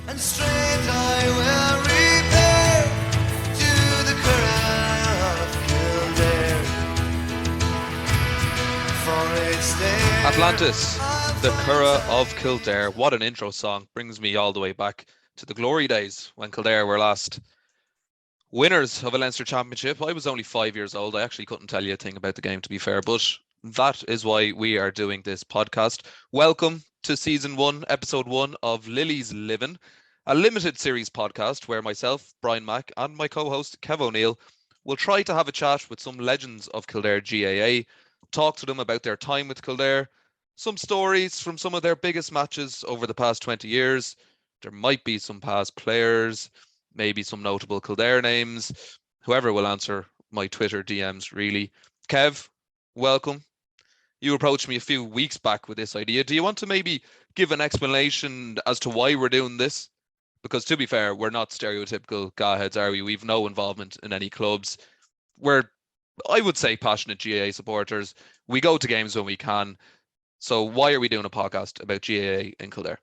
And straight I will repair to the Curragh of Kildare. For it's there Atlantis, I'll the find Curragh of some. Kildare. What an intro song. Brings me all the way back to the glory days when Kildare were last winners of a Leinster Championship. I was only 5 years old. I actually couldn't tell you a thing about the game, to be fair, but that is why we are doing this podcast. Welcome to season one, episode one of Lilies Livin, a limited series podcast where myself, Brian Mack, and my co host, Kev O'Neill, will try to have a chat with some legends of Kildare GAA, talk to them about their time with Kildare, some stories from some of their biggest matches over the past 20 years. There might be some past players, maybe some notable Kildare names. Whoever will answer my Twitter DMs, really. Kev, welcome. You approached me a few weeks back with this idea. Do you want to maybe give an explanation as to why we're doing this? Because to be fair, we're not stereotypical Gawheads, are we? We've no involvement in any clubs. We're, I would say, passionate GAA supporters. We go to games when we can. So why are we doing a podcast about GAA in Kildare?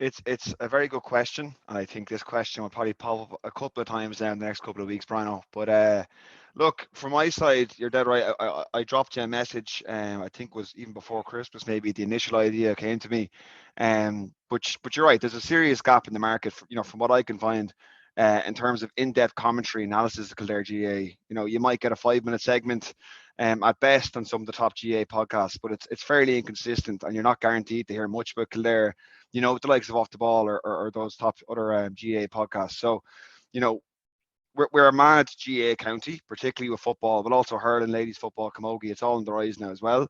It's a very good question, and I think this question will probably pop up a couple of times down the next couple of weeks, Brian. But look, from my side, you're dead right. I dropped you a message. I think it was even before Christmas. Maybe the initial idea came to me. But you're right. There's a serious gap in the market. From what I can find. In terms of in-depth commentary analysis of Kildare GA, you might get a 5-minute segment at best on some of the top GA podcasts, but it's fairly inconsistent, and you're not guaranteed to hear much about Kildare with the likes of Off the Ball or those top other GA podcasts. So, you know, we're a mad GA county, particularly with football, but also hurling, ladies football, camogie. It's all on the rise now as well.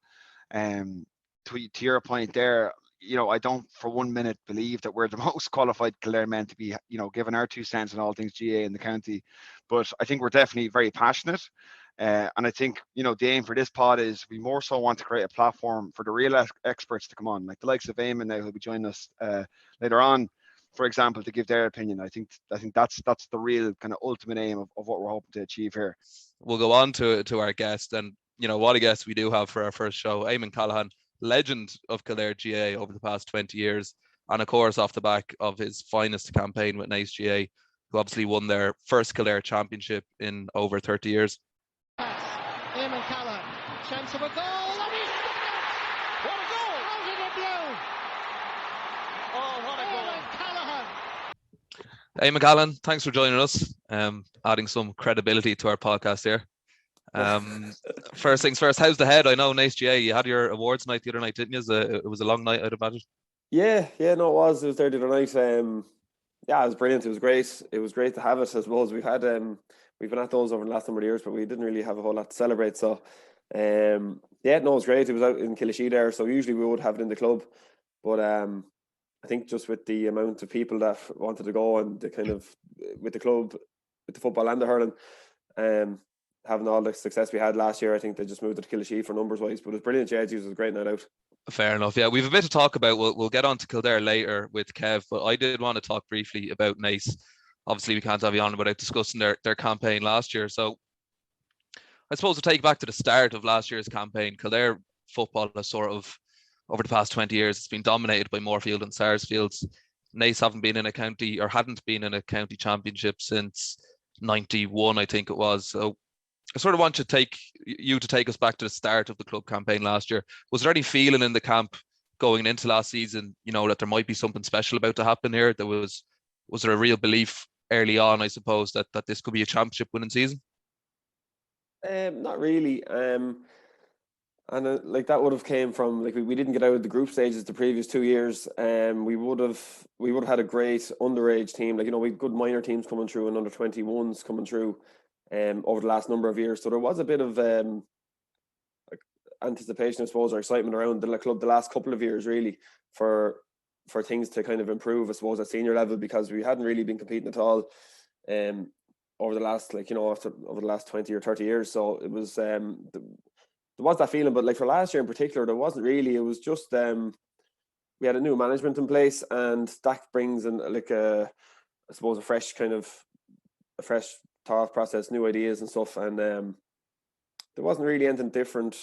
Um, to your point there, I don't for 1 minute believe that we're the most qualified Kildare men to be, given our 2 cents on all things GA in the county. But I think we're definitely very passionate. And I think, the aim for this pod is we more so want to create a platform for the real experts to come on, like the likes of Eamonn now, who'll be joining us later on, for example, to give their opinion. I think that's the real kind of ultimate aim of what we're hoping to achieve here. We'll go on to our guest, and what a guest we do have for our first show. Eamonn Callaghan, legend of Kildare GA over the past 20 years, and of course off the back of his finest campaign with Naas GA, who obviously won their first Kildare championship in over 30 years. Eamonn Callaghan, chance of a goal, and he's done it! What a goal! Out of the blue! Oh, what a goal! Eamonn Callaghan! Eamonn Callaghan, thanks for joining us, adding some credibility to our podcast here. First things first, how's the head? I know Naas GA, you had your awards night the other night, didn't you? It was a long night, I'd imagine. Yeah, no, it was there the other night. Yeah, it was brilliant. It was great. It was great to have it. I suppose we've been at those over the last number of years, but we didn't really have a whole lot to celebrate. So, yeah, no, it was great. It was out in Killashee there, so usually we would have it in the club, but I think just with the amount of people that wanted to go and the kind of with the club, with the football and the hurling, having all the success we had last year, I think they just moved it to Killashee for numbers wise. But it was brilliant. Yeah, it was a great night out. Fair enough. Yeah, we've a bit to talk about. We'll get on to Kildare later with Kev, but I did want to talk briefly about Naas. Obviously, we can't have you on without discussing their campaign last year. So I suppose to take back to the start of last year's campaign, Kildare football has sort of, over the past 20 years, it's been dominated by Moorfield and Sarsfields. Naas haven't been in a county, or hadn't been in a county championship since 91, I think it was. So I sort of want you to take us back to the start of the club campaign last year. Was there any feeling in the camp going into last season, that there might be something special about to happen here? Was there a real belief early on, I suppose, that this could be a championship winning season? Not really. And like that would have came from like we didn't get out of the group stages the previous 2 years. We would have had a great underage team. Like we had good minor teams coming through and under 21s coming through. Over the last number of years, so there was a bit of like anticipation, I suppose, or excitement around the club the last couple of years, really, for things to kind of improve, I suppose, at senior level, because we hadn't really been competing at all over the last over the last 20 or 30 years. So it was there was that feeling, but like for last year in particular, there wasn't really. It was just we had a new management in place, and that brings in like I suppose a fresh thought process, new ideas and stuff, and there wasn't really anything different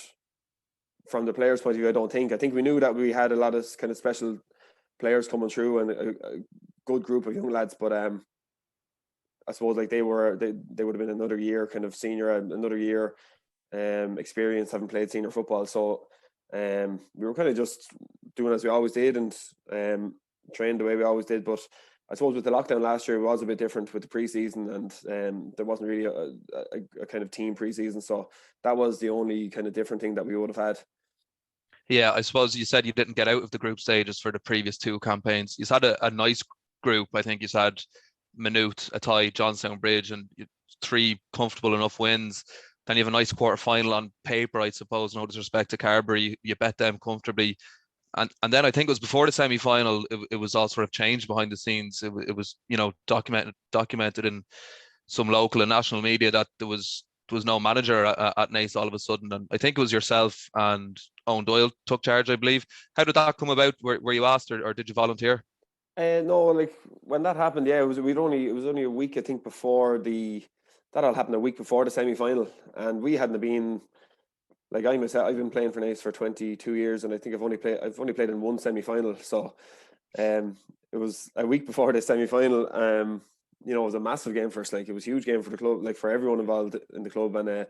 from the players' point of view. I think we knew that we had a lot of kind of special players coming through and a good group of young lads. But I suppose like they would have been another year kind of senior, another year experience having played senior football. So we were kind of just doing as we always did and trained the way we always did. But I suppose with the lockdown last year, it was a bit different with the preseason, and there wasn't really a kind of team preseason. So that was the only kind of different thing that we would have had. Yeah, I suppose you said you didn't get out of the group stages for the previous 2 campaigns. You had a nice group. I think you had Maynooth, Athy, Johnstown Bridge, and 3 comfortable enough wins. Then you have a nice quarter final on paper, I suppose. No disrespect to Carberry, you bet them comfortably. And then I think it was before the semi-final, it was all sort of changed behind the scenes. It was documented in some local and national media that there was no manager at Naas all of a sudden. And I think it was yourself and Owen Doyle took charge, I believe. How did that come about? Were you asked or did you volunteer? No, like when that happened, it was only a week, I think, before that all happened a week before the semi-final, and we hadn't been. Like I myself, I've been playing for Naas for 22 years, and I think I've only played in 1 semi-final. So, it was a week before the semi-final. It was a massive game for us. Like it was a huge game for the club, like for everyone involved in the club. And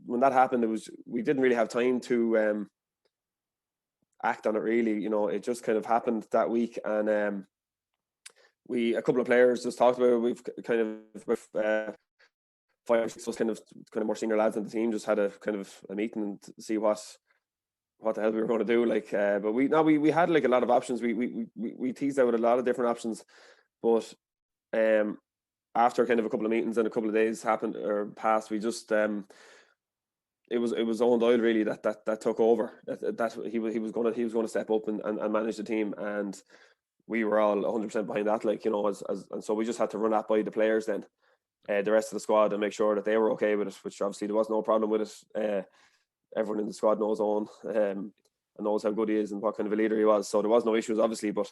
when that happened, we didn't really have time to act on it. Really, it just kind of happened that week, and a couple of players just talked about it. We've kind of 5 or 6 kind of more senior lads in the team just had a kind of a meeting and see what the hell we were going to do. Like, but we had like a lot of options. We teased out a lot of different options, but after kind of a couple of meetings and a couple of days happened or passed, we just it was Owen Doyle really that took over. That he was going to step up and manage the team, and we were all 100% behind that. Like and so we just had to run that by the players then. The rest of the squad and make sure that they were okay with it, which obviously there was no problem with it. Everyone in the squad knows Owen and knows how good he is and what kind of a leader he was. So there was no issues, obviously. But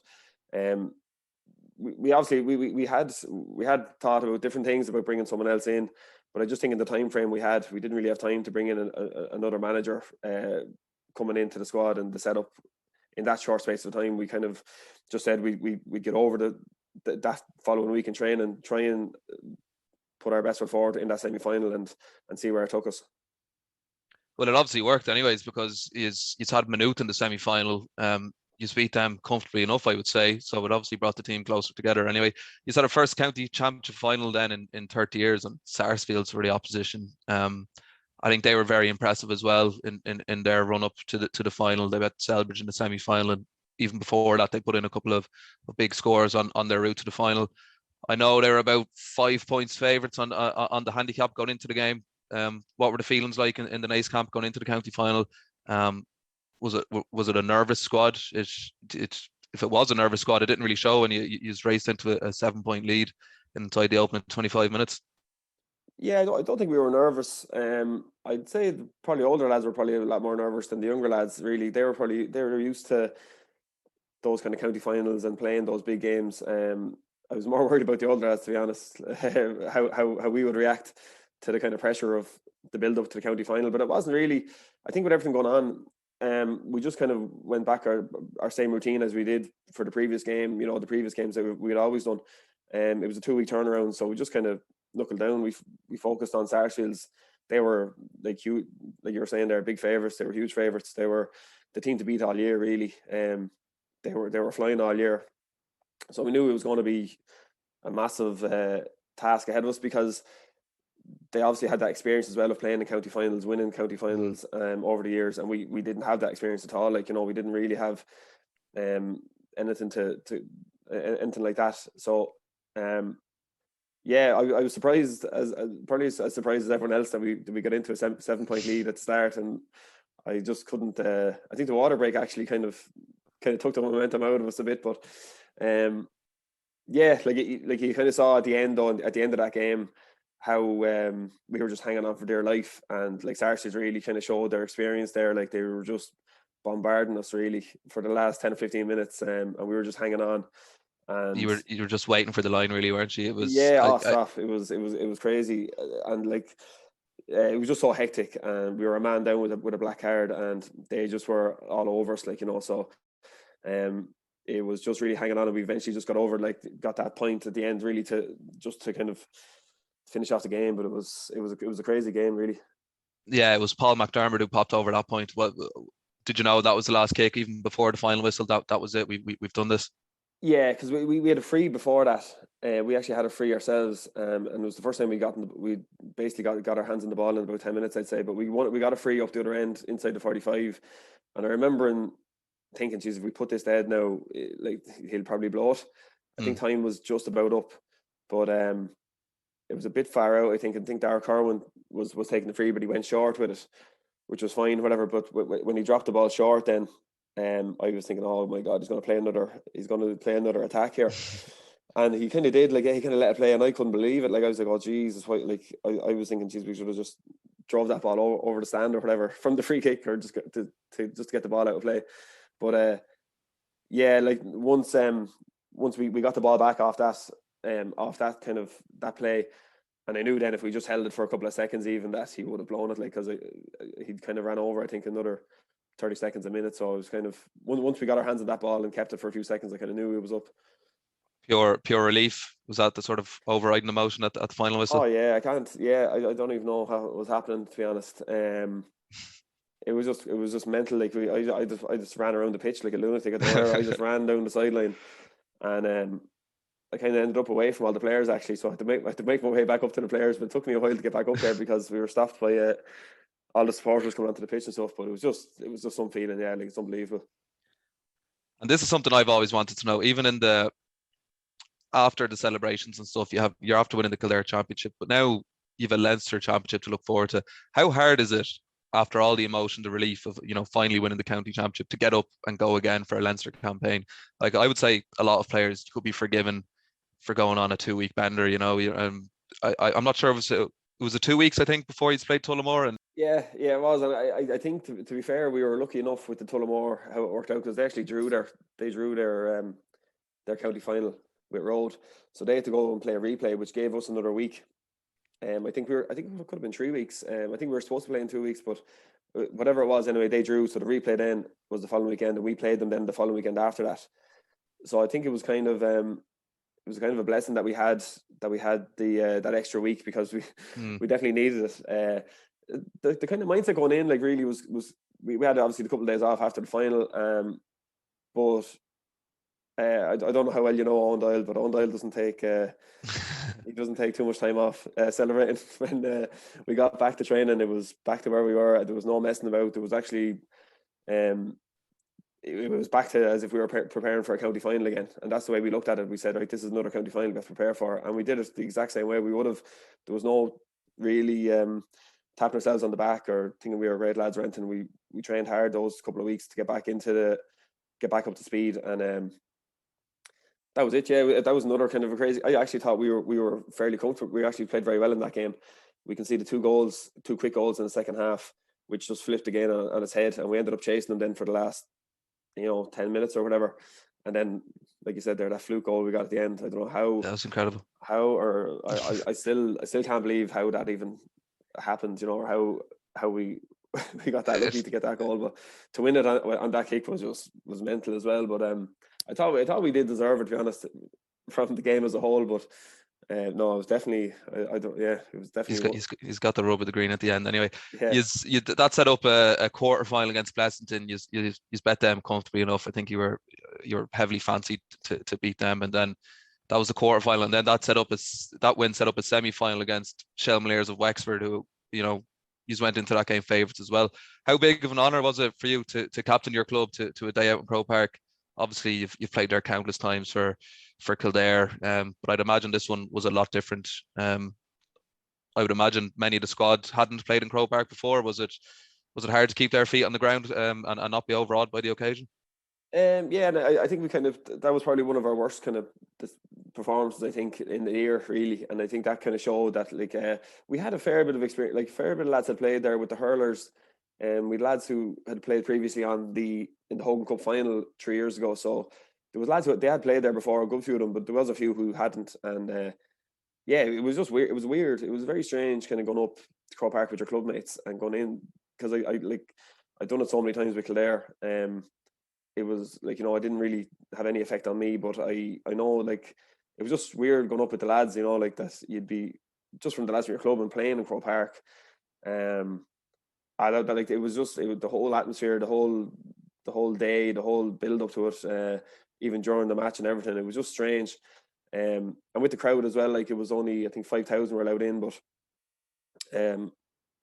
we had thought about different things about bringing someone else in. But I just think in the time frame we didn't really have time to bring in another manager coming into the squad and the setup in that short space of time. We kind of just said we'd get over that following week in training and try and put our best foot forward in that semi-final and see where it took us. Well, it obviously worked anyways, because he's had Maynooth in the semi-final. You beat them comfortably enough, I would say. So it obviously brought the team closer together. Anyway, you had a first county championship final then in 30 years, and Sarsfields were the opposition. I think they were very impressive as well in their run up to the final. They bet Selbridge in the semi-final, and even before that, they put in a couple of big scores on their route to the final. I know they were about 5 points favourites on the handicap going into the game. What were the feelings like in the Naas camp going into the county final? Was it a nervous squad? If it was a nervous squad, it didn't really show, and you just raced into a 7-point lead inside the opening 25 minutes. Yeah, I don't think we were nervous. I'd say probably older lads were probably a lot more nervous than the younger lads. Really, they were used to those kind of county finals and playing those big games. I was more worried about the older lads, to be honest, how we would react to the kind of pressure of the build up to the county final. But it wasn't really. I think with everything going on, we just kind of went back our same routine as we did for the previous game. The previous games that we had always done. It was a 2-week turnaround, so we just kind of knuckled down. We focused on Sarsfields. They were like you were saying, they're big favourites. They were huge favourites. They were the team to beat all year, really. They were flying all year. So we knew it was going to be a massive task ahead of us, because they obviously had that experience as well of playing in county finals, winning county finals over the years, and we didn't have that experience at all. Like, we didn't really have anything to anything like that. So I was surprised, probably as surprised as everyone else, that we got into a 7-point lead at the start, and I just couldn't. I think the water break actually kind of took the momentum out of us a bit, but. Like you kind of saw at the end of that game how we were just hanging on for dear life, and like Sarsfields really kind of showed their experience there. Like, they were just bombarding us really for the last 10 or 15 minutes, and we were just hanging on. And you were just waiting for the line, really, weren't you? It was stop. It was crazy, and like it was just so hectic, and we were a man down with a black card, and they just were all over us, like, so. It was just really hanging on, and we eventually just got over, like, got that point at the end, really, to kind of finish off the game. But it was a crazy game, really. Yeah, it was Paul McDermott who popped over that point. What did you know that was the last kick even before the final whistle? That was it. We've done this. Yeah, because we had a free before that. We actually had a free ourselves, and it was the first time we basically got our hands on the ball in about 10 minutes, I'd say. But we got a free up the other end inside the 45, and I remember thinking, geez, if we put this dead now, like, he'll probably blow it. I think time was just about up, but it was a bit far out, I think. I think Darragh Corwin was taking the free, but he went short with it, which was fine, whatever. But when he dropped the ball short, then I was thinking, oh my God, he's going to play another attack here. And he kind of did, like, he kind of let it play, and I couldn't believe it. Like, I was like, oh Jesus, what? Like, I was thinking, geez, we should have just drove that ball over the stand or whatever from the free kick, or just to get the ball out of play. But yeah, like, once we got the ball back off that kind of that play, and I knew then if we just held it for a couple of seconds, even, that he would have blown it, like, because he'd kind of ran over, I think, another 30 seconds a minute. So I was kind of, once we got our hands on that ball and kept it for a few seconds, I kind of knew it was up. Pure relief. Was that the sort of overriding emotion at the final whistle? Oh yeah, I don't even know how it was happening, to be honest. It was just mental. Like, I just ran around the pitch like a lunatic. I just ran down the sideline, and I kind of ended up away from all the players, actually. So I had to make my way back up to the players, but it took me a while to get back up there because we were stopped by all the supporters coming onto the pitch and stuff. But it was just some feeling, yeah, like, it's unbelievable. And this is something I've always wanted to know, even in the after the celebrations and stuff. You're after winning the Kildare Championship, but now you've a Leinster Championship to look forward to. How hard is it, after all the emotion, the relief of, finally winning the county championship, to get up and go again for a Leinster campaign? Like, I would say a lot of players could be forgiven for going on a 2-week bender. I'm not sure if it was 2 weeks, I think, before he's played Tullamore. And yeah, it was. And I think, to be fair, we were lucky enough with the Tullamore how it worked out, because they actually drew their county final with Road, so they had to go and play a replay, which gave us another week. I think it could have been 3 weeks. I think we were supposed to play in 2 weeks, but whatever it was, anyway, they drew. So the replay then was the following weekend, and we played them then the following weekend after that. So I think it was kind of a blessing that we had the that extra week, because we definitely needed it. The kind of mindset going in, like, really was we had obviously a couple of days off after the final, but I don't know how well you know Owen Doyle, but Owen Doyle doesn't take he doesn't take too much time off celebrating. When we got back to training, it was back to where we were. There was no messing about. There was actually it was back to as if we were preparing for a county final again, and that's the way we looked at it. We said, right, this is another county final we have to prepare for, and we did it the exact same way we would have. There was no really tapping ourselves on the back or thinking we were great lads or anything. We trained hard those couple of weeks to get back up to speed, and that was it. Yeah, that was another kind of a crazy. I actually thought we were fairly comfortable. We actually played very well in that game. We conceded 2 quick goals in the second half, which just flipped again on its head, and we ended up chasing them then for the last 10 minutes or whatever. And then, like you said there, that fluke goal we got at the end, I don't know how. That was incredible. I still can't believe how that even happened, or how we got that lucky to get that goal. But to win it on that kick was mental as well. But I thought we did deserve it, to be honest, from the game as a whole. But no, it was definitely. It was definitely. He's got the rub of the green at the end. Anyway, Yeah. that set up a quarter final against Pleasanton. You bet them comfortably enough. I think you were heavily fancied to beat them, and then that was the quarter final, and then that win set up a semi final against Shelmaliers of Wexford, who you went into that game favourites as well. How big of an honour was it for you to captain your club to a day out in Croke Park? Obviously, you've played there countless times for Kildare, but I'd imagine this one was a lot different. I would imagine many of the squad hadn't played in Croke Park before. Was it hard to keep their feet on the ground and not be overawed by the occasion? Yeah, and I think that was probably one of our worst kind of performances, I think, in the year, really. And I think that kind of showed that, like, we had a fair bit of experience, like, fair bit of lads had played there with the hurlers. We had lads who had played previously in the Hogan Cup final 3 years ago. So there was lads they had played there before, a good few of them, but there was a few who hadn't. And yeah, it was just weird. It was weird. It was very strange, kind of going up to Croke Park with your club mates and going in, because I've done it so many times with Kildare. it was like, you know, it didn't really have any effect on me, but I know like it was just weird going up with the lads, you know, like that you'd be just from the lads from your club and playing in Croke Park. I thought that like it was the whole atmosphere, the whole day, the whole build up to it, even during the match and everything. It was just strange. And with the crowd as well, like it was only I think 5,000 were allowed in, but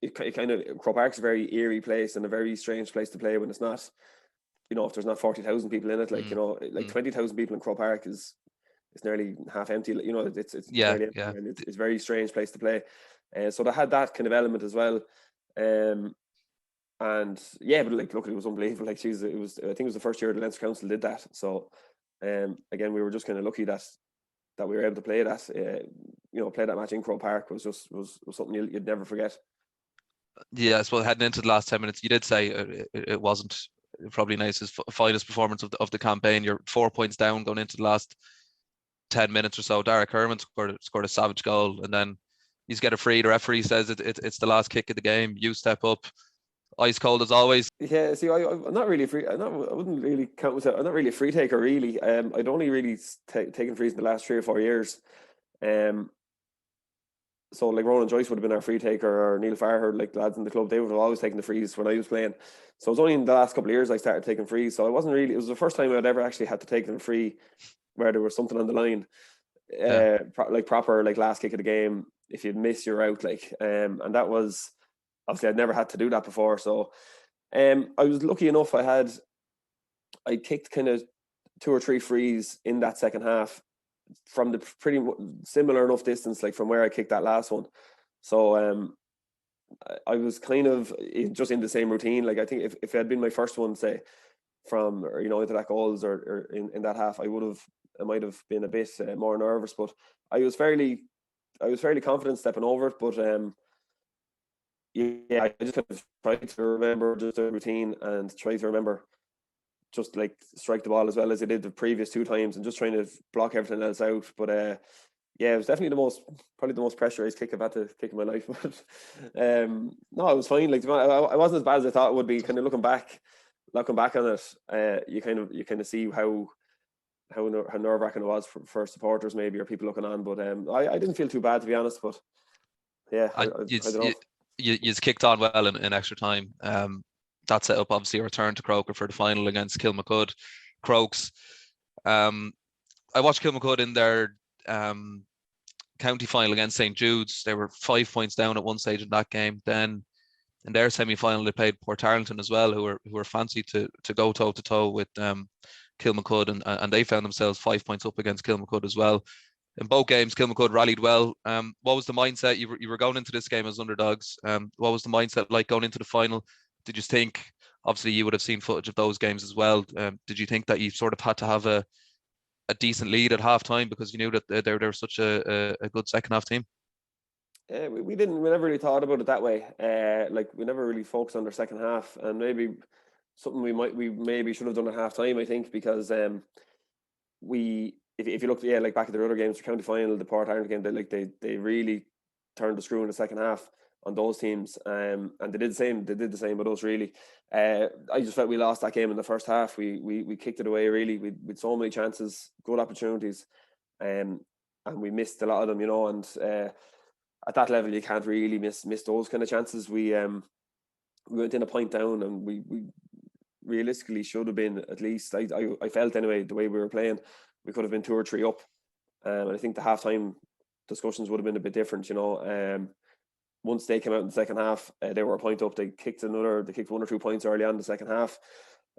it kind of Croke Park's a very eerie place and a very strange place to play when it's not, you know, if there's not 40,000 people in it, like you know, like 20,000 people in Croke Park is nearly half empty. You know, it's Yeah, nearly empty, yeah. and it's a very strange place to play. So they had that kind of element as well. And yeah, but like, look, it was unbelievable. Like, geez, I think it was the first year the Leinster Council did that. So, again, we were just kind of lucky that we were able to play that. You know, play that match in Croke Park was something you'd never forget. Yeah, well, heading into the last 10 minutes, you did say it wasn't probably Naas' finest performance of the campaign. You're 4 points down going into the last 10 minutes or so. Derek Herman scored a savage goal, and then you get a free. The referee says it's the last kick of the game. You step up, ice cold as always. Yeah, see, I'm not really free. I wouldn't really count myself. I'm not really a free taker, really. I'd only really taken frees in the last 3 or 4 years. So like Ronan Joyce would have been our free taker, or Neil Farher, like lads in the club, they would have always taken the frees when I was playing. So it was only in the last couple of years I started taking frees. So I wasn't really. It was the first time I'd ever actually had to take them free, where there was something on the line, like proper like last kick of the game. If you'd miss, you're out. Like, and that was obviously I'd never had to do that before. So, I was lucky enough. I kicked kind of 2 or 3 frees in that second half, from the pretty similar enough distance, like from where I kicked that last one. So I was kind of just in the same routine. Like I think if it had been my first one, say from, or, you know, into that goals or in that half, I might have been a bit more nervous, but I was fairly confident stepping over it. But yeah, I just kind of tried to remember just the routine and try to remember just like strike the ball as well as I did the previous 2 times, and just trying to block everything else out. But yeah, it was definitely probably the most pressurized kick I've had to kick in my life. But no, it was fine. Like, I wasn't as bad as I thought it would be. Kind of looking back on it, you kind of see how nerve-wracking it was for supporters maybe, or people looking on. But I didn't feel too bad, to be honest. But yeah, I don't know. You kicked on well in extra time. That set up obviously a return to Croker for the final against Kilmacud. Crokes. I watched Kilmacud in their county final against St. Jude's. They were 5 points down at one stage in that game. Then in their semi-final they played Port Tarleton as well, who were fancy to go toe to toe with Kilmacud, and they found themselves 5 points up against Kilmacud as well. In both games, Kilmacud rallied well. What was the mindset? You were going into this game as underdogs. What was the mindset like going into the final? Did you think, obviously you would have seen footage of those games as well, did you think that you sort of had to have a decent lead at half time because you knew that they were such a good second half team? We never really thought about it that way. Like, we never really focused on their second half, and maybe something we maybe should have done at half time, I think, because if you look, like back at their other games, the county final, the Port Ireland game, they really turned the screw in the second half on those teams, and they did the same with us, really. I just felt we lost that game in the first half. We kicked it away, really. With so many chances, good opportunities, and we missed a lot of them, you know. And at that level, you can't really miss those kind of chances. We went in a point down, and we realistically should have been, at least I felt anyway, the way we were playing, we could have been 2 or 3 up. And I think the halftime discussions would have been a bit different, you know. Once they came out in the second half, they were a point up. They kicked 1 or 2 points early on in the second half,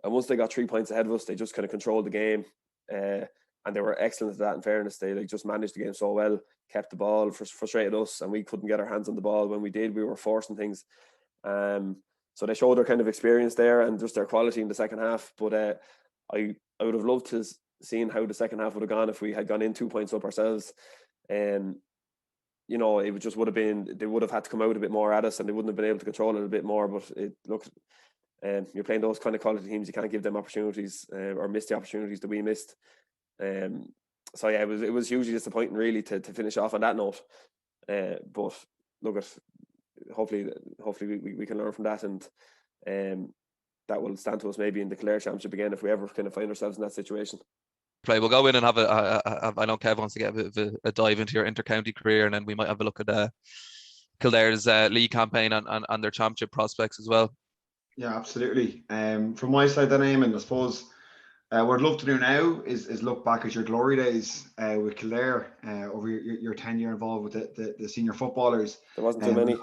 and once they got 3 points ahead of us, they just kind of controlled the game, and they were excellent at that. In fairness, they just managed the game so well, kept the ball, frustrated us, and we couldn't get our hands on the ball. When we did, we were forcing things. So they showed their kind of experience there and just their quality in the second half. But I would have loved to seen how the second half would have gone if we had gone in 2 points up ourselves. You know, it would have been, they would have had to come out a bit more at us, and they wouldn't have been able to control it a bit more. But you're playing those kind of quality teams, you can't give them opportunities, or miss the opportunities that we missed. So yeah, it was hugely disappointing, really, to finish off on that note. But look, hopefully we can learn from that, and that will stand to us maybe in the Kildare Championship again if we ever kind of find ourselves in that situation. We'll go in and have I know Kev wants to get a bit of a dive into your inter-county career, and then we might have a look at Kildare's league campaign and their championship prospects as well. Yeah, absolutely. From my side then, Eamon, I suppose what I'd love to do now is look back at your glory days with Kildare over your tenure involved with the senior footballers. There wasn't too many.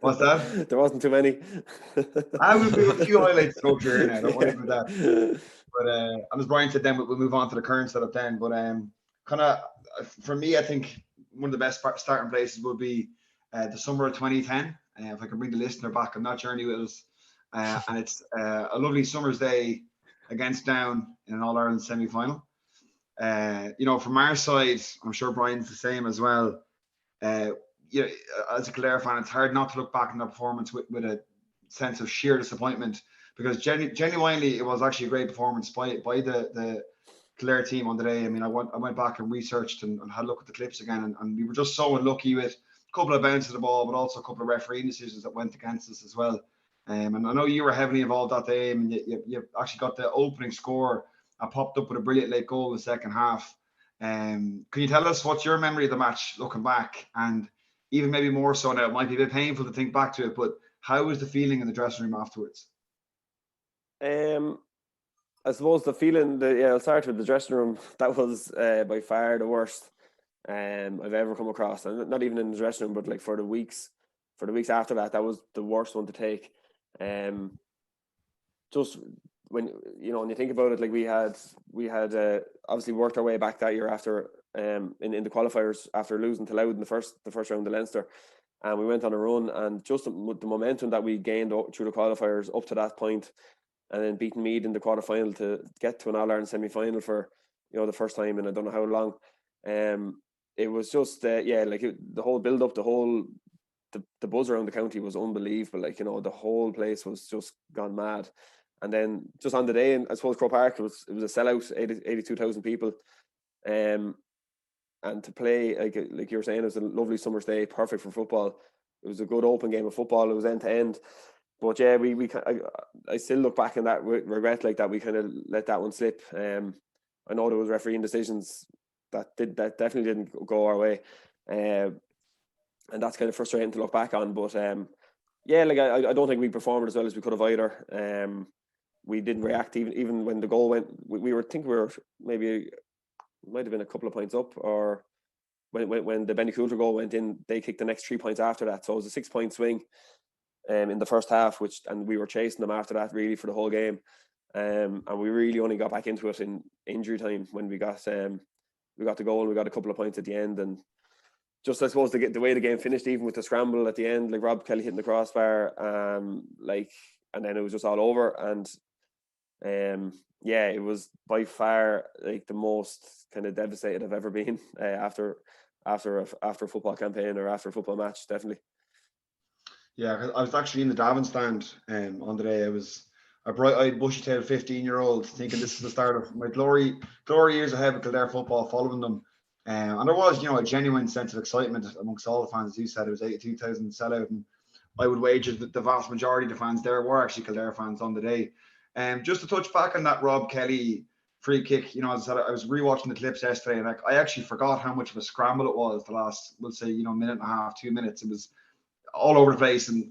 What's that? There wasn't too many. I will do a few highlights to go through here now. Don't worry about that. But and as Brian said, then we'll move on to the current setup then. But kind of for me, I think one of the best starting places would be the summer of 2010. If I can bring the listener back on that journey with us, and it's a lovely summer's day against Down in an All-Ireland semi-final. From our side, I'm sure Brian's the same as well. As a Kildare fan, it's hard not to look back on that performance with a sense of sheer disappointment, because genuinely it was actually a great performance by the Kildare team on the day. I mean, I went back and researched and had a look at the clips again, and we were just so unlucky with a couple of bounces of the ball, but also a couple of refereeing decisions that went against us as well. And I know you were heavily involved that day, and you actually got the opening score and popped up with a brilliant late goal in the second half. Can you tell us what's your memory of the match looking back? And even maybe more so now, it might be a bit painful to think back to it, but how was the feeling in the dressing room afterwards? I suppose the feeling, I'll start with the dressing room. That was by far the worst I've ever come across, and not even in the dressing room, but like for the weeks after that, that was the worst one to take. Just when you think about it, like we had obviously worked our way back that year after in the qualifiers after losing to Louth in the first round of Leinster, and we went on a run, and just the momentum that we gained through the qualifiers up to that point, and then beating Meath in the quarterfinal to get to an All-Ireland semi-final for the first time in I don't know how long. It was just the whole build-up, the buzz around the county was unbelievable. Like, the whole place was just gone mad. And then just on the day, and I suppose Croke Park, it was a sellout, 82,000 people. And to play, like you were saying, it was a lovely summer's day, perfect for football. It was a good open game of football. It was end to end. But yeah, I still look back in that with regret, like that we kind of let that one slip. I know there was refereeing decisions that definitely didn't go our way. And that's kind of frustrating to look back on. But I don't think we performed as well as we could have either. We didn't react even when the goal went. We were maybe might have been a couple of points up, or when the Benny Coulter goal went in, they kicked the next 3 points after that. So it was a 6-point swing in the first half, and we were chasing them after that really for the whole game. And we really only got back into it in injury time when we got the goal and we got a couple of points at the end. And just, I suppose, the way the game finished, even with the scramble at the end, like Rob Kelly hitting the crossbar, and then it was just all over. And it was by far like the most kind of devastated I've ever been after a football campaign or after a football match, definitely. Yeah, I was actually in the Davin stand on the day. I was a bright-eyed, bushy-tailed 15-year-old thinking this is the start of my glory years ahead with Kildare football, following them. And there was, a genuine sense of excitement amongst all the fans. As you said, it was 82,000 sellout, and I would wager that the vast majority of the fans there were actually Kildare fans on the day. Just to touch back on that Rob Kelly free kick, as I said, I was rewatching the clips yesterday, and I actually forgot how much of a scramble it was the last, we'll say, minute and a half, 2 minutes. It was all over the place, and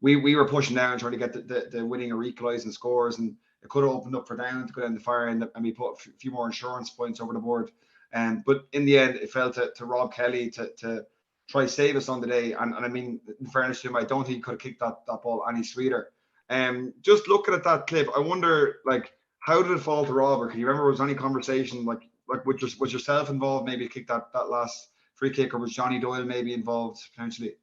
we were pushing down trying to get the winning or equalising scores, and it could have opened up for Down to go down the far end, and we put a few more insurance points over the board. But in the end, it fell to Rob Kelly to try save us on the day. And I mean, in fairness to him, I don't think he could have kicked that ball any sweeter. Just looking at that clip, I wonder, like, how did it fall to Rob? Or can you remember, was there any conversation like was yourself involved maybe to kick that last free kick, or was Johnny Doyle maybe involved potentially?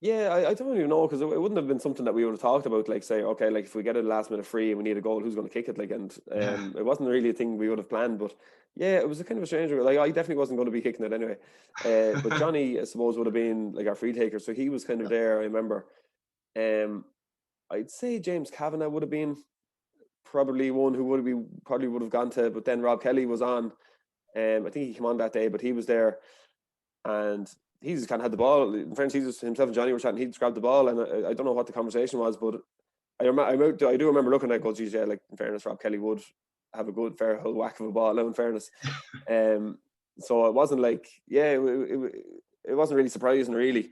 Yeah, I don't even know, because it wouldn't have been something that we would have talked about, like, say, okay, like if we get a last minute free and we need a goal, who's going to kick it? Like, and it wasn't really a thing we would have planned, but yeah, it was a kind of a strange. Like, I definitely wasn't going to be kicking it anyway. But Johnny, I suppose, would have been like our free taker, so he was kind of there. I remember. I'd say James Kavanagh would have been probably one who probably would have gone to, but then Rob Kelly was on. I think he came on that day, but he was there, and he just kind of had the ball. In fairness, himself and Johnny were chatting. He just grabbed the ball, and I don't know what the conversation was, but I do remember looking at it, go, geez, yeah, like in fairness, Rob Kelly would have a good fair whole whack of a ball now, in fairness. So it wasn't like, yeah, it wasn't really surprising, really,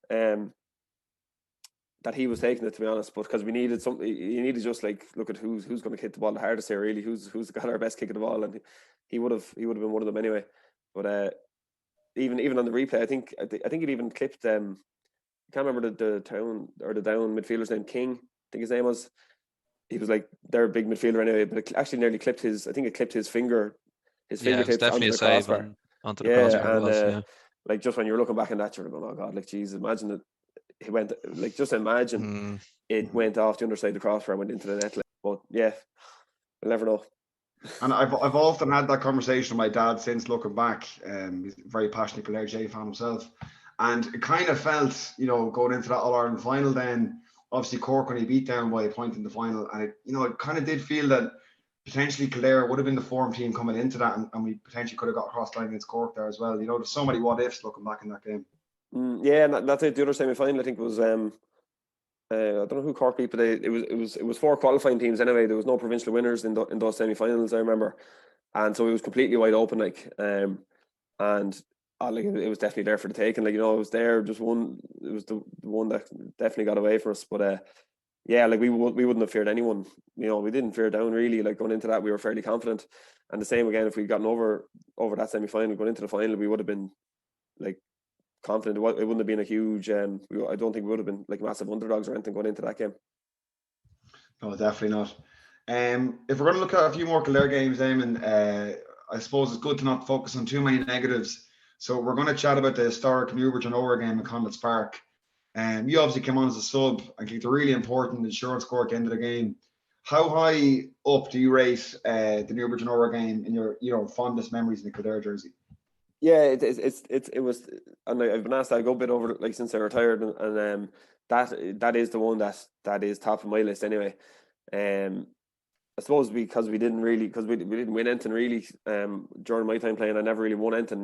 that he was taking it, to be honest. But because we needed something, you needed just like look at who's going to kick the ball the hardest here, really. Who's got our best kick of the ball, and he would have been one of them anyway. But even on the replay, I think it even clipped. I can't remember the town or the down midfielder's name. King, I think his name was. He was like their big midfielder anyway, but it actually nearly clipped his. I think it clipped his finger, his Yeah, it was fingertips definitely onto a the save crossbar. onto the crossbar. And It was, yeah. like just when you're looking back on that, you're going, oh God, like Jesus, imagine that he went, like just imagine it went off the underside of the crossbar and went into the net. Like, but yeah, we'll never know. And I've often had that conversation with my dad since, looking back. He's a very passionate Kildare J fan himself. And it kind of felt, going into that All-Ireland final then, obviously Cork only beat down by a point in the final. And it kind of did feel that potentially Kildare would have been the form team coming into that, and we potentially could have got across the line against Cork there as well. There's so many what ifs looking back in that game. Yeah, and that's it. The other semi-final, I think, was I don't know who Cork beat, but it was 4 qualifying teams anyway. There was no provincial winners in those semi-finals, I remember, and so it was completely wide open, like, and like it was definitely there for the taking. Like, it was there, just one. It was the one that definitely got away from us, but yeah, like we wouldn't have feared anyone. We didn't fear down really. Like going into that, we were fairly confident, and the same again. If we'd gotten over that semi-final, going into the final, we would have been like confident. It wouldn't have been a huge. I don't think we would have been like massive underdogs or anything going into that game. No, definitely not. If we're going to look at a few more Kildare games, Eamon, I suppose it's good to not focus on too many negatives. So we're going to chat about the historic Newbridge and Over game in Connacht's Park. You obviously came on as a sub and kicked a really important insurance score at the end of the game. How high up do you rate the Newbridge and Over game in your fondest memories in the Kildare jersey? Yeah, it was, and I've been asked that a good bit over like since I retired, and that is the one that is top of my list anyway. I suppose because we didn't win anything really during my time playing. I never really won anything.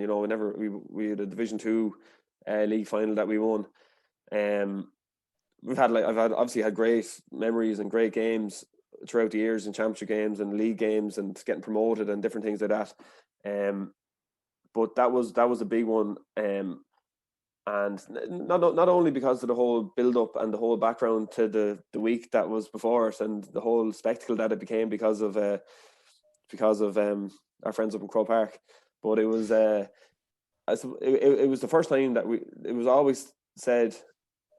We had a Division 2 league final that we won. I've obviously had great memories and great games throughout the years, and championship games and league games and getting promoted and different things like that. But that was a big one. And not only because of the whole build up and the whole background to the week that was before us and the whole spectacle that it became because of our friends up in Crow Park, but it was it was the first time that it was always said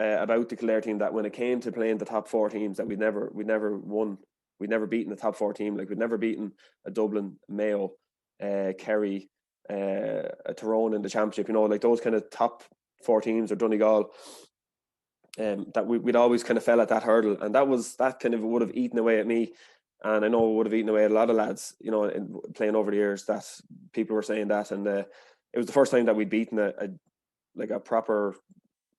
about the Kildare team that when it came to playing the top 4 teams that we'd never won, we'd never beaten the top 4 team. Like we'd never beaten a Dublin, Mayo, Kerry, a Tyrone in the championship, like those kind of top 4 teams, or Donegal, that we'd always kind of fell at that hurdle, and that kind of would have eaten away at me, and I know it would have eaten away at a lot of lads, playing over the years, that people were saying that, and it was the first time that we'd beaten a proper,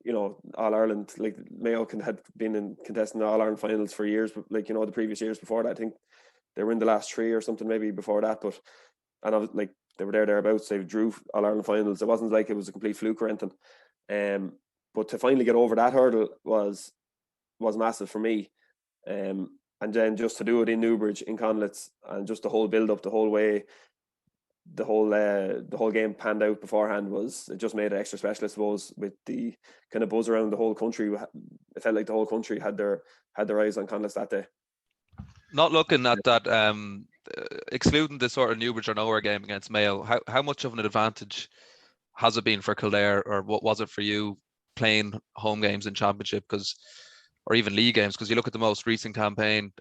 All Ireland. Like Mayo had been in contesting the All Ireland finals for years, but like the previous years before that, I think they were in the last 3 or something maybe before that, and I was like, they were thereabouts. They drew All Ireland finals. It wasn't like it was a complete fluke or anything. But to finally get over that hurdle was massive for me. And then just to do it in Newbridge, in Conlitz, and just the whole build up, the whole way, the whole game panned out beforehand, it just made it extra special, I suppose, with the kind of buzz around the whole country. It felt like the whole country had their eyes on Conlitz that day. Not looking at that, excluding the sort of Newbridge or Nowhere game against Mayo, how much of an advantage has it been for Kildare, or what was it for you playing home games in championship, or even league games? Because you look at the most recent campaign,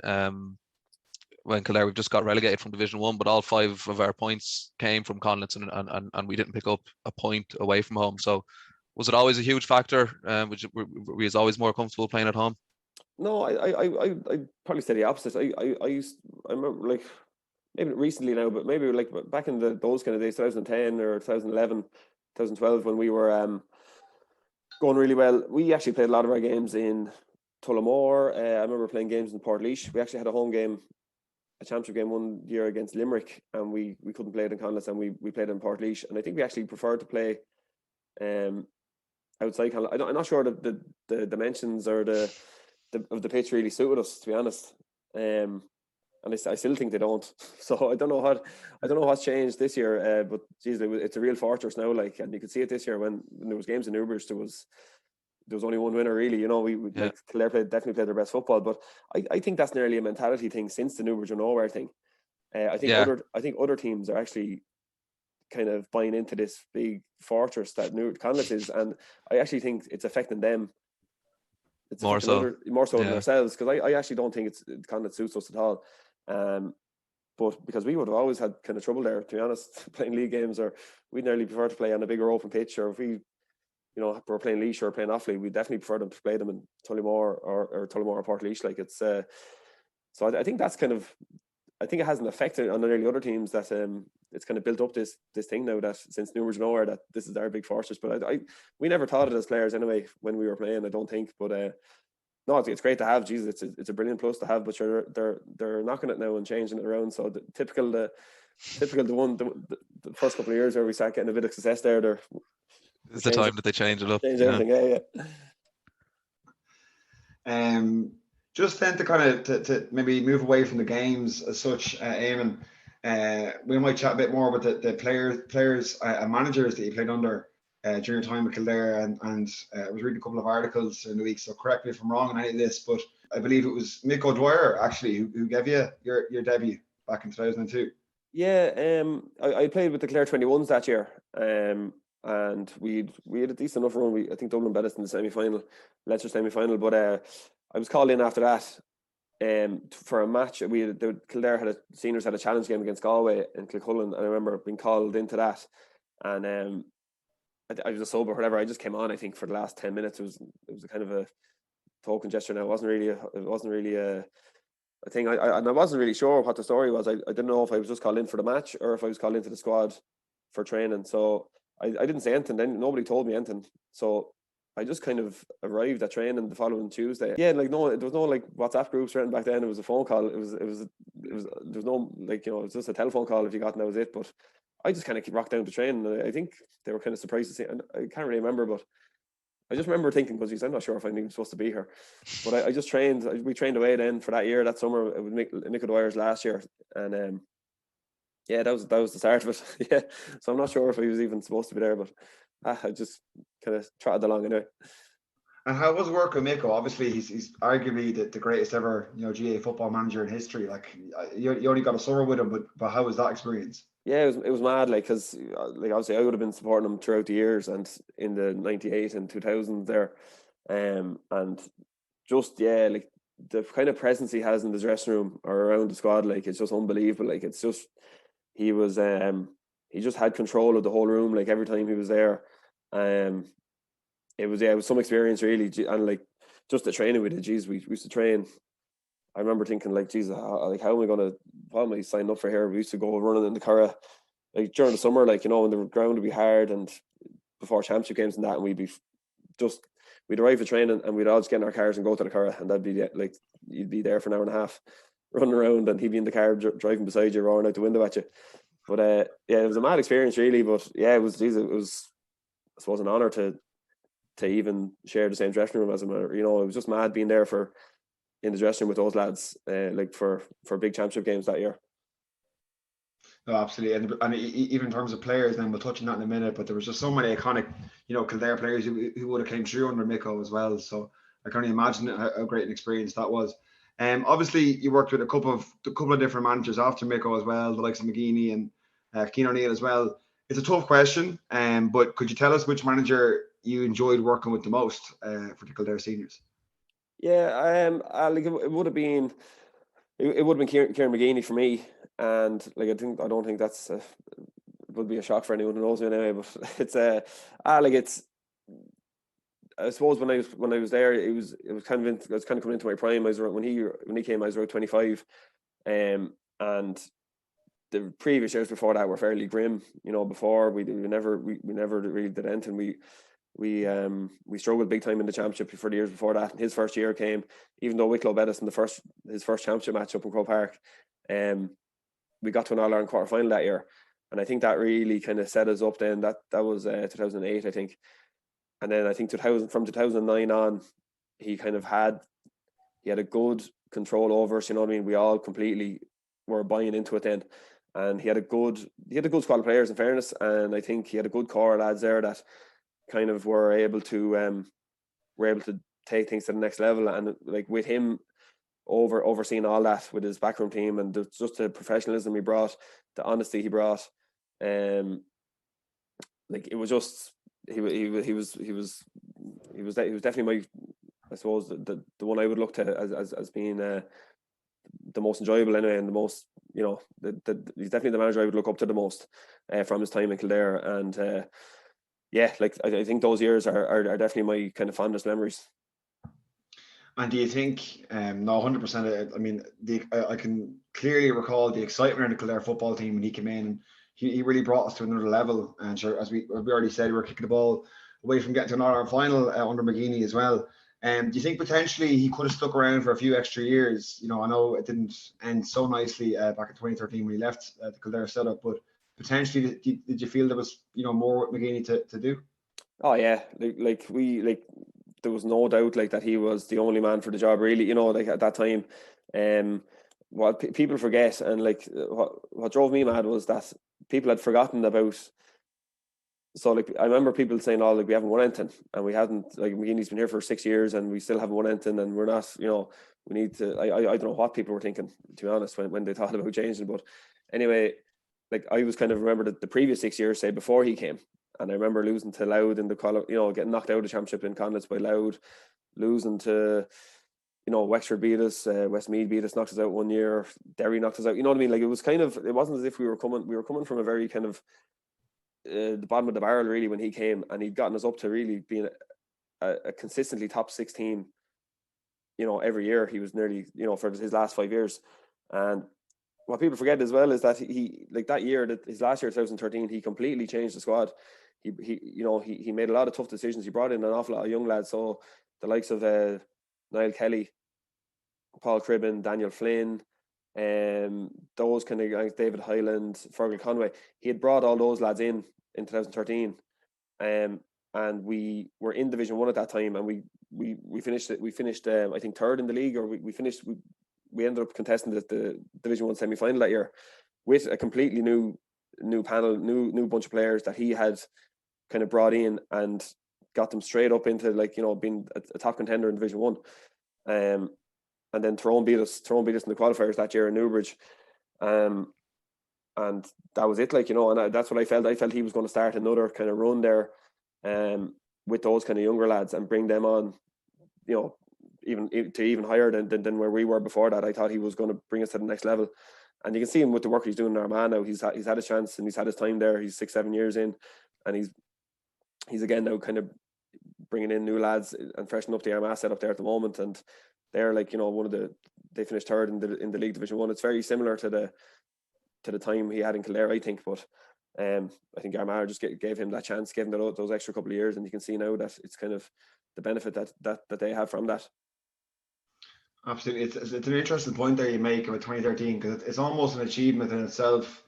when Kildare, we've just got relegated from Division 1, but all 5 of our points came from Conlitz, and we didn't pick up a point away from home. So was it always a huge factor? Were we always more comfortable playing at home? No, I probably say the opposite. I remember, like, maybe recently now, but maybe like back in those kind of days, 2010 or 2011, 2012, when we were going really well. We actually played a lot of our games in Tullamore. I remember playing games in Portlaoise. We actually had a home game, a championship game one year against Limerick, and we couldn't play it in Conlitz, and we played it in Portlaoise. And I think we actually preferred to play outside Conlitz. I'm not sure the dimensions or the of the pitch really suited us, to be honest. And I still think they don't. So I don't know what's changed this year. But geez, it's a real fortress now. Like, and you could see it this year when there was games in Newbridge. There was only one winner, really. You know, we like Kildare definitely played their best football. But I think that's nearly a mentality thing since the Newbridge or nowhere thing. I think other teams are actually kind of buying into this big fortress that Connacht is, and I actually think it's affecting them. It's more so than ourselves, because I actually don't think it's Connacht suits us at all. But because we would have always had kind of trouble there, to be honest, playing league games, or we'd nearly prefer to play on a bigger open pitch, or if we, we're playing Laois or playing Offaly, we definitely prefer them to play them in Tullamore or Tullamore or Portlaoise. Like, it's so I think that's kind of, I think it has an effect on the nearly other teams that it's kind of built up this thing now that since Newbridge nowhere that this is our big fortress. But we never thought it as players anyway when we were playing, I don't think. But no, it's great to have. Jesus, it's a brilliant plus to have. But sure, they're knocking it now and changing it around. So the first couple of years where we start getting a bit of success there. It's the time that they change it up. Change everything, yeah. Just then to kind of to maybe move away from the games as such, Eamonn, we might chat a bit more about the players and managers that you played under during your time with Kildare, and I was reading a couple of articles in the week, so correct me if I'm wrong on any of this, but I believe it was Mick O'Dwyer actually who gave you your debut back in 2002. Yeah, I played with the Clare 21s that year, and we had a decent enough run. I think Dublin beat us in the semi-final, Leinster semi-final, but I was called in after that for a match. Kildare seniors had a challenge game against Galway in Kilcullen, and I remember being called into that, and I was a sub or whatever. I just came on, I think, for the last 10 minutes. It was a kind of a token gesture. Now it wasn't really a thing. I wasn't really sure what the story was. I didn't know if I was just called in for the match or if I was called into the squad for training. So I didn't say anything. Then nobody told me anything. So I just kind of arrived at training the following Tuesday. Yeah, like there was no like WhatsApp groups written back then. It was a phone call. It was there was no like it was just a telephone call if you got, and that was it. But I just kind of rocked down to training. And I think they were kind of surprised to see. And I can't really remember, but I just remember thinking, because I'm not sure if I'm even supposed to be here. But I just trained. We trained away then for that year, that summer. It was Mick O'Dwyer's last year, and yeah, that was the start of it. Yeah, so I'm not sure if he was even supposed to be there, but I just kind of trotted along anyway. And how was work with Mick? Obviously, he's arguably the greatest ever GA football manager in history. Like you only got a summer with him, but how was that experience? Yeah, it was mad. Like, because like obviously I would have been supporting him throughout the years, and in the 98 and 2000 there, and just like the kind of presence he has in the dressing room or around the squad, like it's just unbelievable. Like it's just he just had control of the whole room. Like every time he was there, it was some experience really, and like just the training we did. Geez, we used to train. I remember thinking like, geez, how am I signing up for here? We used to go running in the Curragh, like during the summer, like when the ground would be hard and before championship games and that, and we'd arrive at training and we'd all just get in our cars and go to the Curragh, and that'd be like you'd be there for an hour and a half, running around, and he'd be in the car driving beside you, roaring out the window at you. But yeah, it was a mad experience really. But yeah, it was I suppose an honour to even share the same dressing room as him. It was just mad being there in the dressing room with those lads, like for big championship games that year. No, absolutely, and even in terms of players, then we'll touch on that in a minute. But there was just so many iconic, Kildare players who would have came through under Micko as well. So I can only imagine how great an experience that was. Obviously, you worked with a couple of different managers after Micko as well, the likes of McGeeney and Keane O'Neill as well. It's a tough question, but could you tell us which manager you enjoyed working with the most for the Kildare seniors? Yeah, like it would have been Kieran McGeeney for me, and like I don't think that's it would be a shock for anyone who knows me anyway. But it's I suppose when I was there, it was kind of I was kind of coming into my prime. When he came, I was around 25, and the previous years before that were fairly grim. Before we never really did anything. We struggled big time in the championship for the years before that. His first year came, even though Wicklow beat us in his first championship match up in Croke Park. We got to an All-Ireland quarter final that year, and I think that really kind of set us up. Then that was 2008, I think, and then I think from 2009 on, he kind of had he had a good control over us. You know what I mean? We all completely were buying into it then, and he had a good squad of players, in fairness, and I think he had a good core of lads there that kind of were able to take things to the next level. And like with him overseeing all that with his backroom team, and just the professionalism he brought, the honesty he brought, like it was just he was definitely my, I suppose, the one I would look to as being the most enjoyable anyway, and the most, you know, he's definitely the manager I would look up to the most from his time in Kildare. And yeah, like I think those years are definitely my kind of fondest memories. And do you think, no, 100%, I mean, I can clearly recall the excitement in the Kildare football team when he came in. He really brought us to another level. And sure, as we already said, we were kicking the ball away from getting to an All-Ireland final under McGeeney as well. Do you think potentially he could have stuck around for a few extra years? You know, I know it didn't end so nicely back in 2013 when he left the Kildare setup, but potentially, did you feel there was, you know, more with McGeeney to do? Oh yeah, like there was no doubt like that he was the only man for the job, really. You know, like at that time, what people forget, and like what drove me mad was that people had forgotten about. So like I remember people saying, "Oh, like we haven't won anything," and we hadn't. Like McGeeney's been here for 6 years, and we still haven't won anything, and we're not. You know, we need to. I don't know what people were thinking, to be honest, when they thought about changing. But anyway, like I was kind of remember the previous 6 years, say before he came, and I remember losing to Louth in the, you know, getting knocked out of the championship in Conlitz by Louth, losing to, you know, Wexford beat us, Westmeath beat us, knocked us out 1 year, Derry knocked us out. You know what I mean? Like it was kind of, it wasn't as if we were coming from a very kind of the bottom of the barrel really when he came, and he'd gotten us up to really being a consistently top 16. You know, every year he was nearly, you know, for his last 5 years. And what people forget as well is that he like that year, that his last year, 2013, he completely changed the squad. He you know, he made a lot of tough decisions. He brought in an awful lot of young lads. So the likes of Niall Kelly, Paul Cribben, Daniel Flynn, those kind of guys, David Hyland, Fergal Conway. He had brought all those lads in 2013, and we were in Division 1 at that time, and we finished I think third in the league, or we ended up contesting the Division 1 semi-final that year with a completely new panel, new bunch of players that he had kind of brought in and got them straight up into, like, you know, being a top contender in Division 1. And then Tyrone beat us in the qualifiers that year in Newbridge. And that was it, like, you know, and that's what I felt. I felt he was going to start another kind of run there with those kind of younger lads and bring them on, you know, even higher than where we were before that. I thought he was going to bring us to the next level. And you can see him with the work he's doing in Armagh now. He's had his chance and he's had his time there. He's 6-7 years in, and he's again now kind of bringing in new lads and freshening up the Armagh set up there at the moment. And they're, like, you know, they finished third in the League Division 1. It's very similar to the time he had in Kildare, I think. But I think Armagh just gave him that chance, gave him those extra couple of years, and you can see now that it's kind of the benefit that they have from that. Absolutely, it's an interesting point there you make about 2013, because it's almost an achievement in itself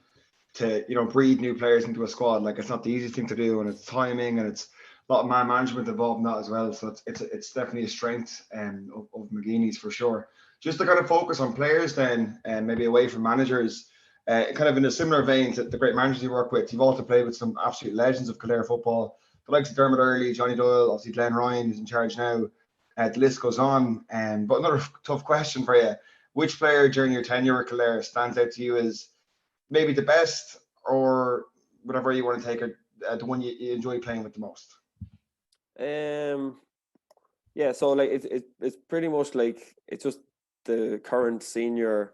to, you know, breed new players into a squad. Like, it's not the easiest thing to do, and it's timing, and it's a lot of man management involved in that as well. So it's definitely a strength of McGeeney's for sure. Just to kind of focus on players then, and maybe away from managers, kind of in a similar vein to the great managers you work with, you've also played with some absolute legends of Kildare football, the likes of Dermot Earley, Johnny Doyle, obviously Glenn Ryan, who's in charge now. The list goes on. But another tough question for you: which player during your tenure with Kildare stands out to you as maybe the best, or whatever you want to take it, the one you enjoy playing with the most? Yeah, so like it's pretty much like it's just the current senior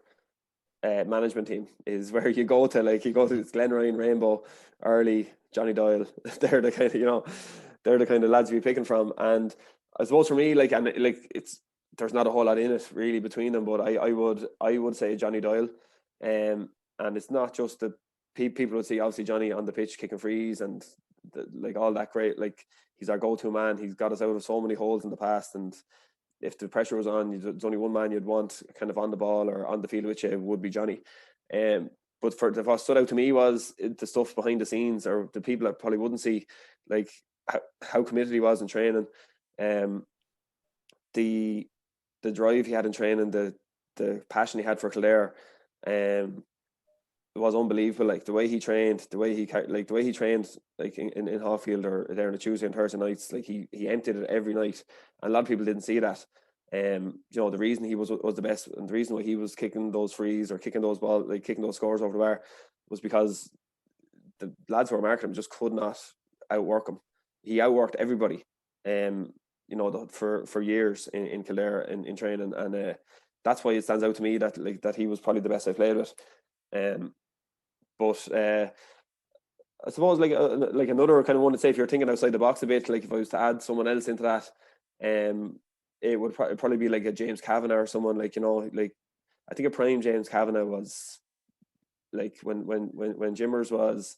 management team is where you go to. Like, you go to Glen Ryan, Rainbow, Early, Johnny Doyle. They're the kind of, you know, they're the kind of lads you're picking from. And I suppose for me, like, and like, there's not a whole lot in it really between them, but I would say Johnny Doyle. And it's not just the people would see obviously Johnny on the pitch kicking frees and like all that great. Like, he's our go-to man. He's got us out of so many holes in the past, and if the pressure was on, there's only one man you'd want kind of on the ball or on the field with you, would be Johnny. But what stood out to me was the stuff behind the scenes, or the people that probably wouldn't see, like how committed he was in training. The the drive he had in training, the passion he had for Kildare, it was unbelievable. Like the way he trained, the way he trained, like in Hawfield or there on a Tuesday and Thursday nights, like he emptied it every night, and a lot of people didn't see that. You know, the reason he was the best, and the reason why he was kicking those frees or kicking those balls, like kicking those scores over the bar, was because the lads who were marking him just could not outwork him. He outworked everybody. You know, for years in Kildare in training, and that's why it stands out to me that he was probably the best I played with. But I suppose like another kind of one to say, if you're thinking outside the box a bit, like if I was to add someone else into that, it would probably be like a James Kavanagh or someone, like, you know, like I think a prime James Kavanagh was like when Jimmers was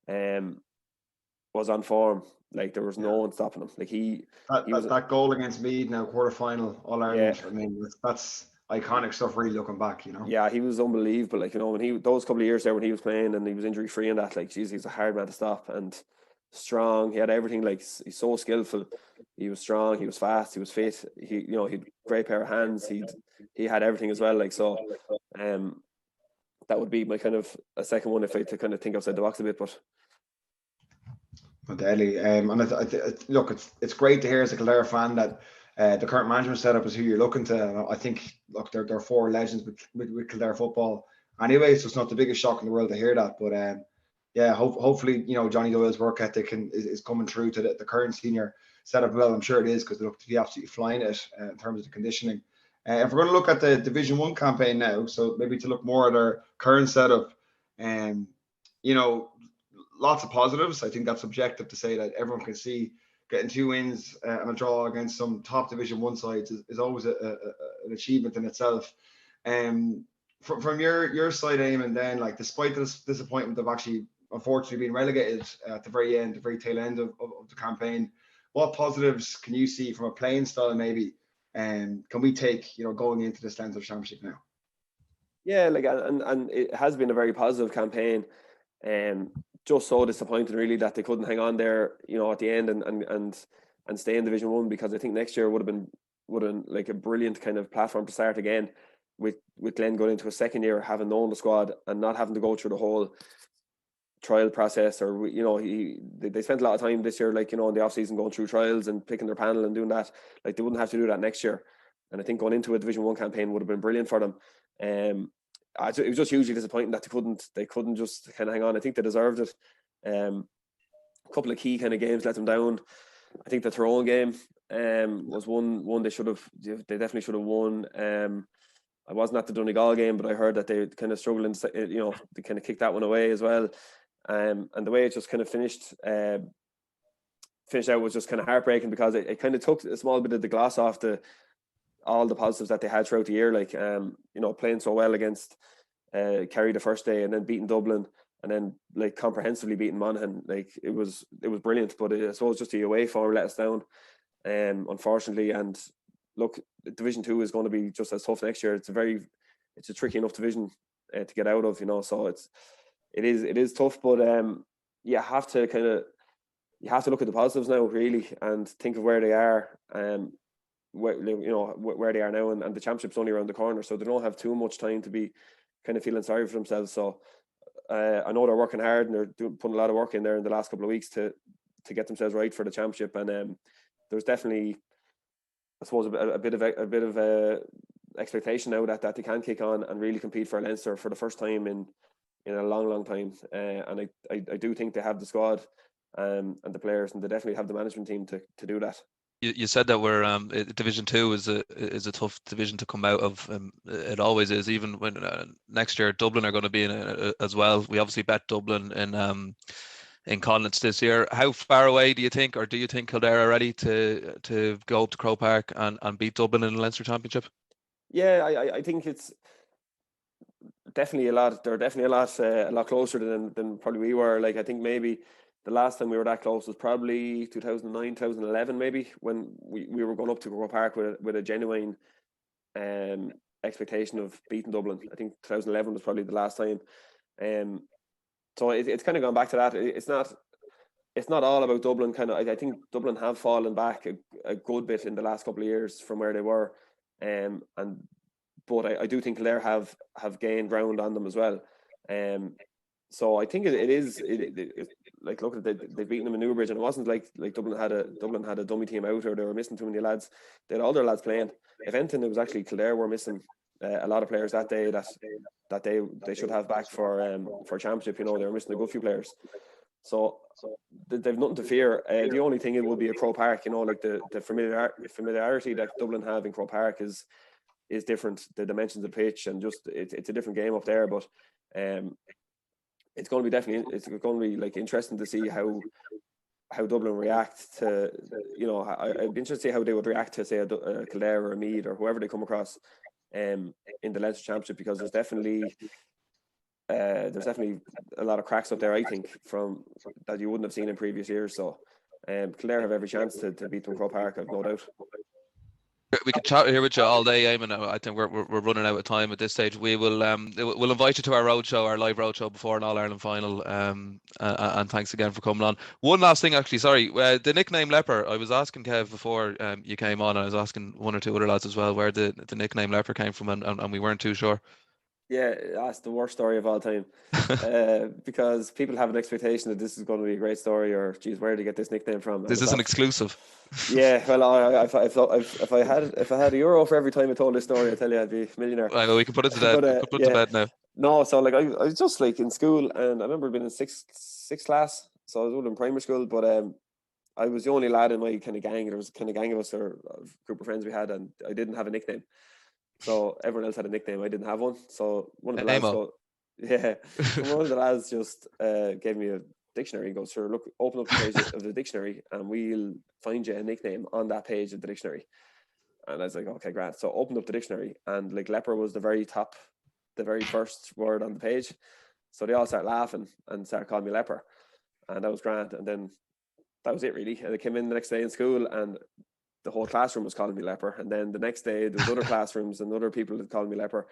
on form, like there was no one stopping him. Like he was that goal against Meath now, quarter-final All Ireland. I mean, that's iconic stuff. Really looking back, you know. Yeah, he was unbelievable. Like, you know, when those couple of years there when he was playing and he was injury free and that, like, geez, he's a hard man to stop and strong. He had everything. Like, he's so skillful. He was strong. He was fast. He was fit. He, you know, he had a great pair of hands. He had everything as well. Like, so, that would be my kind of a second one if I had to kind of think outside the box a bit. But deadly. And look, it's great to hear as a Kildare fan that the current management setup is who you're looking to. I think, look, they're four legends with Kildare football. Anyway, so it's not the biggest shock in the world to hear that. But yeah, hopefully, you know, Johnny Doyle's work ethic is coming through to the current senior setup. Well, I'm sure it is, because they look to be absolutely flying it in terms of the conditioning. If we're going to look at the Division 1 campaign now, so maybe to look more at our current setup, you know, lots of positives. I think that's subjective to say that everyone can see getting 2 wins and a draw against some top Division 1 sides is always an achievement in itself. From your side, Eamonn, then, like, despite this disappointment of actually unfortunately being relegated at the very end, the very tail end of the campaign, what positives can you see from a playing style maybe, can we take, you know, going into this Leinster Championship now? Yeah, like, and it has been a very positive campaign. Just so disappointing, really, that they couldn't hang on there, you know, at the end and stay in Division 1, because I think next year would have been like a brilliant kind of platform to start again, with Glenn going into a second year, having known the squad and not having to go through the whole trial process, or, you know, they spent a lot of time this year, like, you know, in the off season going through trials and picking their panel and doing that. Like, they wouldn't have to do that next year, and I think going into a Division 1 campaign would have been brilliant for them. It was just hugely disappointing that they couldn't just kind of hang on. I think they deserved it. A couple of key kind of games let them down. I think the Tyrone game was one they definitely should have won. I wasn't at the Donegal game, but I heard that they kind of struggled and, you know, they kind of kicked that one away as well. And the way it just kind of finished out was just kind of heartbreaking, because it kind of took a small bit of the gloss off all the positives that they had throughout the year, like, you know, playing so well against Kerry the first day, and then beating Dublin, and then, like, comprehensively beating Monaghan. Like, it was brilliant, but I suppose just the away form let us down, unfortunately. And look, Division 2 is going to be just as tough next year. It's a tricky enough division to get out of, you know, so it is tough, but you have to look at the positives now, really, and think of where they are, where they are now, and the championship's only around the corner, so they don't have too much time to be kind of feeling sorry for themselves. So I know they're working hard, and they're putting a lot of work in there in the last couple of weeks to get themselves right for the championship. And there's definitely, I suppose, a bit of expectation now that they can kick on and really compete for Leinster for the first time in a long time. And I do think they have the squad and the players, and they definitely have the management team to do that. You said that we're Division 2 is a tough division to come out of. It always is, even when next year Dublin are going to be in it as well. We obviously bet Dublin in Connacht this year. How far away do you think Kildare are ready to go up to Croke Park and beat Dublin in the Leinster Championship? Yeah, I think it's definitely a lot. They're definitely a lot closer than probably we were. Like, I think maybe the last time we were that close was probably 2009, 2011, maybe, when we were going up to Croke Park with a genuine expectation of beating Dublin. I think 2011 was probably the last time. So it's kind of gone back to that. It's not all about Dublin. Kind of, I think Dublin have fallen back a good bit in the last couple of years from where they were. But I do think Kildare have gained ground on them as well. So I think it is like, look at it, they've beaten them in Newbridge, and it wasn't like Dublin had a dummy team out, or they were missing too many lads. They had all their lads playing. If anything, it was actually Kildare were missing a lot of players that day that they should have back for championship. You know, they were missing a good few players. So they've nothing to fear. The only thing, it will be at Croke Park. You know, like the familiarity that Dublin have in Croke Park is different. The dimensions of the pitch, and just it's a different game up there. But it's going to be like interesting to see how Dublin react to, you know, I'd be interested to see how they would react to, say, a Kildare or a Meath or whoever they come across in the Leinster Championship, because there's definitely a lot of cracks up there, I think, from that you wouldn't have seen in previous years. So Kildare have every chance to beat them Croke Park, I've no doubt. We could chat here with you all day, Eamon. I think we're running out of time at this stage. We'll invite you to our live roadshow before an All Ireland final. And thanks again for coming on. One last thing, actually, sorry, the nickname Leper. I was asking Kev before you came on, and I was asking one or two other lads as well where the nickname Leper came from, and we weren't too sure. Yeah, that's the worst story of all time. Because people have an expectation that this is going to be a great story, or geez, where did you get this nickname from? This is an exclusive. Yeah, well, if I had €1 for every time I told this story, I tell you I'd be a millionaire. Right, well, we can put it to bed. But, to bed now. No, so like I was just like in school, and I remember being in sixth class, so I was in primary school, but I was the only lad in my kind of gang. There was kind of gang of us, or a group of friends we had, and I didn't have a nickname. So everyone else had a nickname. I didn't have one. So one of the lads, one of the lads just gave me a dictionary and goes, "Sure, look, open up the page of the dictionary, and we'll find you a nickname on that page of the dictionary." And I was like, "Okay, great." So I opened up the dictionary, and like leper was the very first word on the page. So they all started laughing and started calling me Leper, and that was grand. And then that was it, really. And I came in the next day in school, and the whole classroom was calling me Leper. And then the next day, there was other classrooms and other people that called me Leper.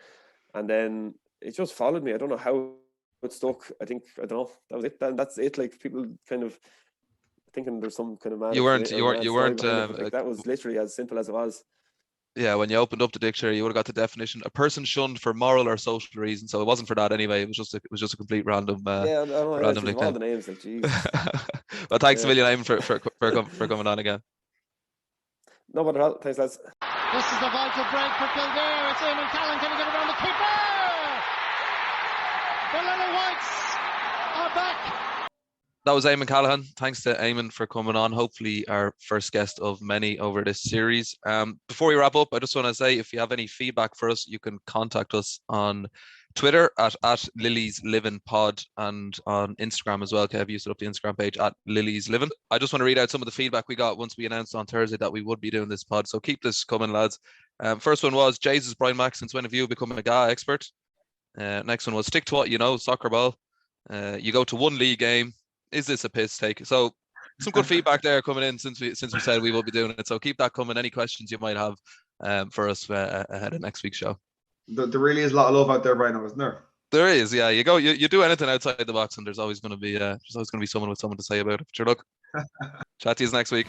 And then it just followed me. I don't know how it stuck. I don't know. That was it. That's it. Like, people kind of thinking there's some kind of mad. You weren't. Like, that was literally as simple as it was. Yeah, when you opened up the dictionary, you would have got the definition: a person shunned for moral or social reasons. So it wasn't for that anyway. It was just a complete random. Yeah, I don't know. Random nickname. All the names, like, geez. Well, thanks a million, Eamon, for coming on again. No bother at all. Thanks, lads. This is the vital break for Kildare. It's Eamonn Callaghan. Can he get around the keeper? The Little Whites are back. That was Eamonn Callaghan. Thanks to Eamon for coming on. Hopefully our first guest of many over this series. Before we wrap up, I just want to say, if you have any feedback for us, you can contact us on Twitter at Lilies Livin Pod, and on Instagram as well. Kev, you set up the Instagram page at Lilies Livin. I just want to read out some of the feedback we got once we announced on Thursday that we would be doing this pod. So keep this coming, lads. First one was, Jesus, Brian Mack, since when have you become a GA expert? Next one was, stick to what you know, soccer ball. You go to one league game. Is this a piss take? So some good feedback there coming in since we said we will be doing it. So keep that coming. Any questions you might have for us ahead of next week's show. There really is a lot of love out there right now, isn't there? There is, yeah. You do anything outside the box, and there's always going to be someone with something to say about it. But sure, look, chat to you next week.